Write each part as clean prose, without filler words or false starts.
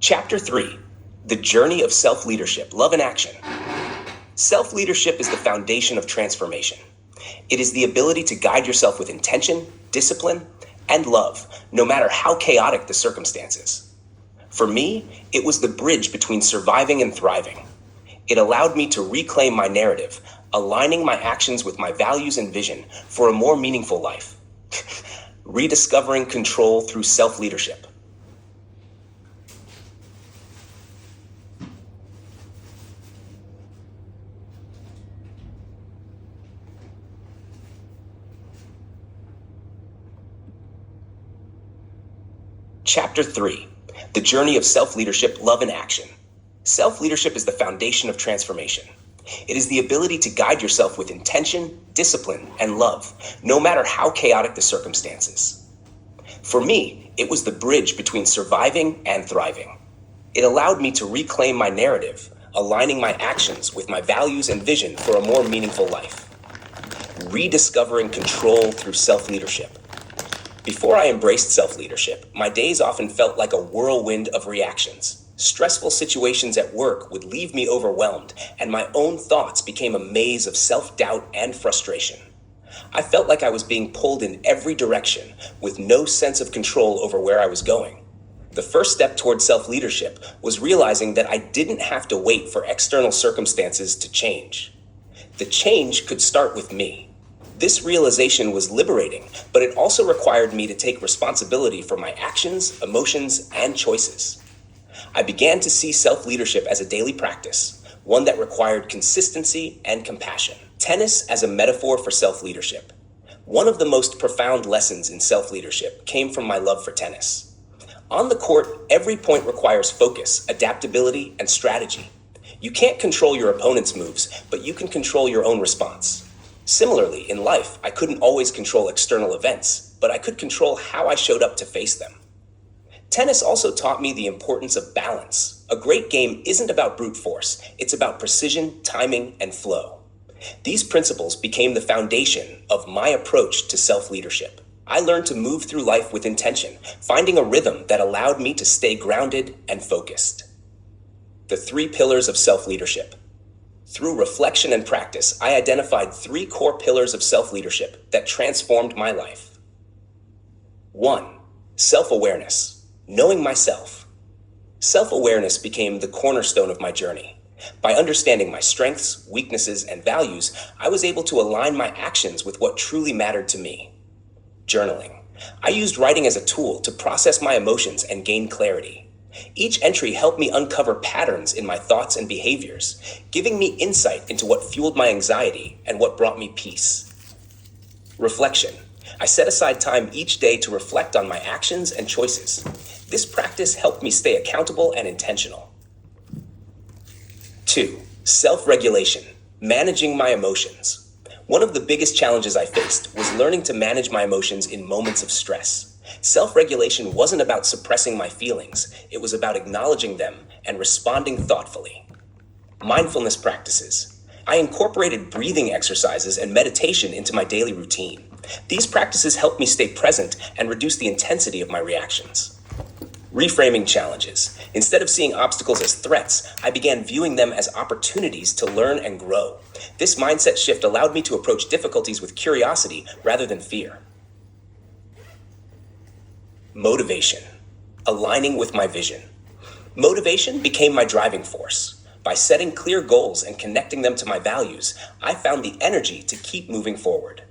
Chapter 3: The Journey of Self-Leadership, Love in Action. Self-leadership is the foundation of transformation. It is the ability to guide yourself with intention, discipline, and love, no matter how chaotic the circumstances. For me, it was the bridge between surviving and thriving. It allowed me to reclaim my narrative, aligning my actions with my values and vision for a more meaningful life. Rediscovering control through self-leadership. Chapter 3: The Journey of Self-Leadership, Love in Action. Self-leadership is the foundation of transformation. It is the ability to guide yourself with intention, discipline, and love, no matter how chaotic the circumstances. For me, it was the bridge between surviving and thriving. It allowed me to reclaim my narrative, aligning my actions with my values and vision for a more meaningful life. Rediscovering control through self-leadership. Before I embraced self-leadership, my days often felt like a whirlwind of reactions. Stressful situations at work would leave me overwhelmed, and my own thoughts became a maze of self-doubt and frustration. I felt like I was being pulled in every direction, with no sense of control over where I was going. The first step toward self-leadership was realizing that I didn't have to wait for external circumstances to change. The change could start with me. This realization was liberating, but it also required me to take responsibility for my actions, emotions, and choices. I began to see self-leadership as a daily practice, one that required consistency and compassion. Tennis as a metaphor for self-leadership. One of the most profound lessons in self-leadership came from my love for tennis. On the court, every point requires focus, adaptability, and strategy. You can't control your opponent's moves, but you can control your own response. Similarly, in life, I couldn't always control external events, but I could control how I showed up to face them. Tennis also taught me the importance of balance. A great game isn't about brute force, it's about precision, timing, and flow. These principles became the foundation of my approach to self-leadership. I learned to move through life with intention, finding a rhythm that allowed me to stay grounded and focused. The 3 pillars of self-leadership. Through reflection and practice, I identified 3 core pillars of self-leadership that transformed my life. 1. Self-awareness, knowing myself. Self-awareness became the cornerstone of my journey. By understanding my strengths, weaknesses, and values, I was able to align my actions with what truly mattered to me. Journaling. I used writing as a tool to process my emotions and gain clarity. Each entry helped me uncover patterns in my thoughts and behaviors, giving me insight into what fueled my anxiety and what brought me peace. Reflection. I set aside time each day to reflect on my actions and choices. This practice helped me stay accountable and intentional. 2. Self-regulation, managing my emotions. One of the biggest challenges I faced was learning to manage my emotions in moments of stress. Self-regulation wasn't about suppressing my feelings, it was about acknowledging them and responding thoughtfully. Mindfulness practices. I incorporated breathing exercises and meditation into my daily routine. These practices helped me stay present and reduce the intensity of my reactions. Reframing challenges. Instead of seeing obstacles as threats, I began viewing them as opportunities to learn and grow. This mindset shift allowed me to approach difficulties with curiosity rather than fear. Motivation, aligning with my vision. Motivation became my driving force. By setting clear goals and connecting them to my values, I found the energy to keep moving forward.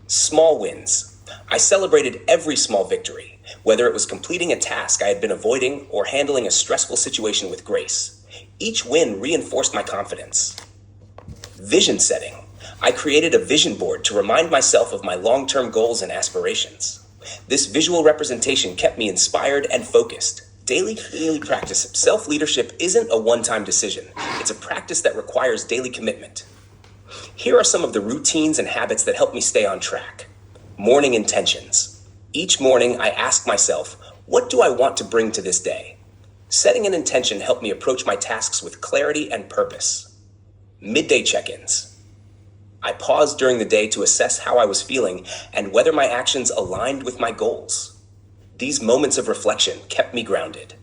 Small wins. I celebrated every small victory, whether it was completing a task I had been avoiding or handling a stressful situation with grace. Each win reinforced my confidence. Vision setting. I created a vision board to remind myself of my long-term goals and aspirations. This visual representation kept me inspired and focused. Daily practice. Self-leadership isn't a one-time decision. It's a practice that requires daily commitment. Here are some of the routines and habits that help me stay on track. Morning intentions. Each morning, I ask myself, what do I want to bring to this day? Setting an intention helped me approach my tasks with clarity and purpose. Midday check-ins. I paused during the day to assess how I was feeling and whether my actions aligned with my goals. These moments of reflection kept me grounded.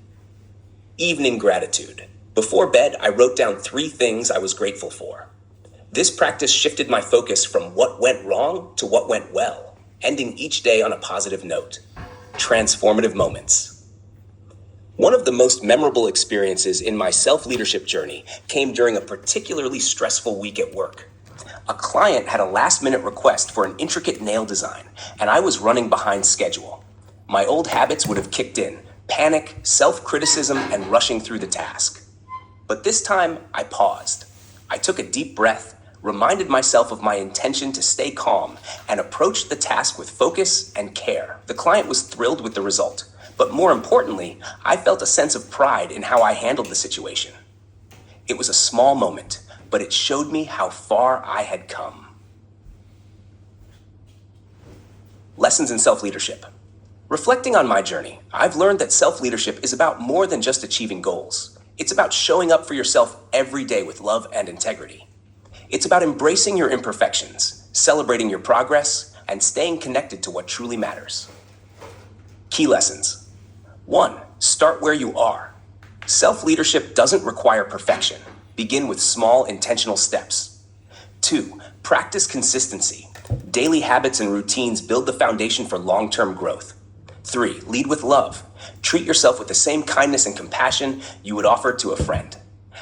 Evening gratitude. Before bed, I wrote down 3 things I was grateful for. This practice shifted my focus from what went wrong to what went well, ending each day on a positive note. Transformative moments. One of the most memorable experiences in my self-leadership journey came during a particularly stressful week at work. A client had a last-minute request for an intricate nail design, and I was running behind schedule. My old habits would have kicked in: panic, self-criticism, and rushing through the task. But this time, I paused. I took a deep breath, reminded myself of my intention to stay calm, and approached the task with focus and care. The client was thrilled with the result, but more importantly, I felt a sense of pride in how I handled the situation. It was a small moment, but it showed me how far I had come. Lessons in self-leadership. Reflecting on my journey, I've learned that self-leadership is about more than just achieving goals. It's about showing up for yourself every day with love and integrity. It's about embracing your imperfections, celebrating your progress, and staying connected to what truly matters. Key lessons. 1. Start where you are. Self-leadership doesn't require perfection. Begin with small, intentional steps. 2. Practice consistency. Daily habits and routines build the foundation for long-term growth. 3. Lead with love. Treat yourself with the same kindness and compassion you would offer to a friend.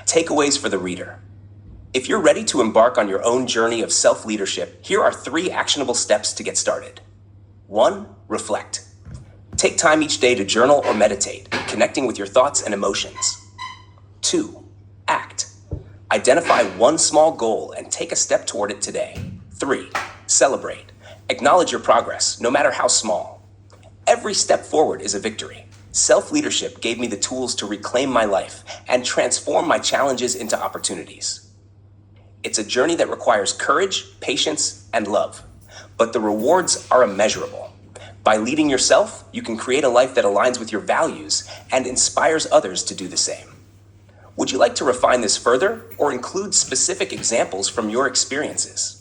Takeaways for the reader. If you're ready to embark on your own journey of self-leadership, here are 3 actionable steps to get started. 1. Reflect. Take time each day to journal or meditate, connecting with your thoughts and emotions. 2. Act. Identify one small goal and take a step toward it today. 3. Celebrate. Acknowledge your progress, no matter how small. Every step forward is a victory. Self-leadership gave me the tools to reclaim my life and transform my challenges into opportunities. It's a journey that requires courage, patience, and love, but the rewards are immeasurable. By leading yourself, you can create a life that aligns with your values and inspires others to do the same. Would you like to refine this further or include specific examples from your experiences?